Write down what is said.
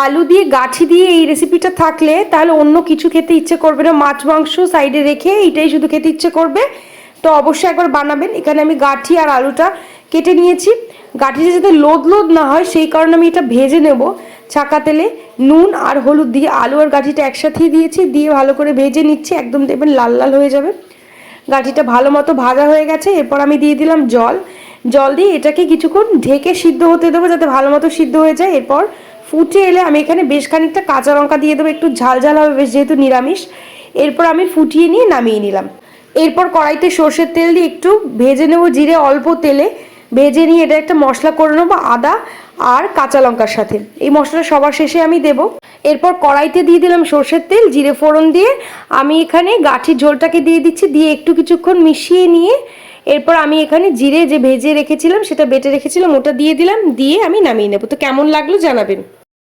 আলু দিয়ে গাঠি দিয়ে এই রেসিপিটা থাকলে তাহলে অন্য কিছু খেতে ইচ্ছে করবে না, মাছ মাংস সাইডে রেখে এইটাই শুধু খেতে ইচ্ছে করবে। তো অবশ্যই একবার বানাবেন। এখানে আমি গাঠি আর আলুটা কেটে নিয়েছি। গাঠিটা যাতে লোদ লোদ না হয় সেই কারণে আমি এটা ভেজে নেব ছাকা তেলে। নুন আর হলুদ দিয়ে আলু আর গাঠিটা একসাথেই দিয়েছি, দিয়ে ভালো করে ভেজে নিচ্ছি, একদম দেখবেন লাল লাল হয়ে যাবে। গাঠিটা ভালো মতো ভাজা হয়ে গেছে। এরপর আমি দিয়ে দিলাম জল। জল দিয়ে এটাকে কিছুক্ষণ ঢেকে সিদ্ধ হতে দেবো যাতে ভালো মতো সিদ্ধ হয়ে যায়। এরপর ফুটে এলে আমি এখানে বেশ খানিকটা কাঁচা লঙ্কা দিয়ে দেবো, একটু ঝাল ঝাল হবে বেশ যেহেতু নিরামিষ। এরপর আমি ফুটিয়ে নিয়ে নামিয়ে নিলাম। এরপর কড়াইতে সর্ষের তেল দিয়ে একটু ভেজে নেবো, জিরে অল্প তেলে ভেজে নিয়ে এটা একটা মশলা করে নেবো আদা আর কাঁচা লঙ্কার সাথে। এই মশলাটা সবার শেষে আমি দেবো। এরপর কড়াইতে দিয়ে দিলাম সর্ষের তেল, জিরে ফোড়ন দিয়ে আমি এখানে গাঠির ঝোলটাকে দিয়ে দিচ্ছি, দিয়ে একটু কিছুক্ষণ মিশিয়ে নিয়ে এরপর আমি এখানে জিরে যে ভেজে রেখেছিলাম সেটা বেটে রেখেছিলাম ওটা দিয়ে দিলাম, দিয়ে আমি নামিয়ে নেবো। তো কেমন লাগলো জানাবেন।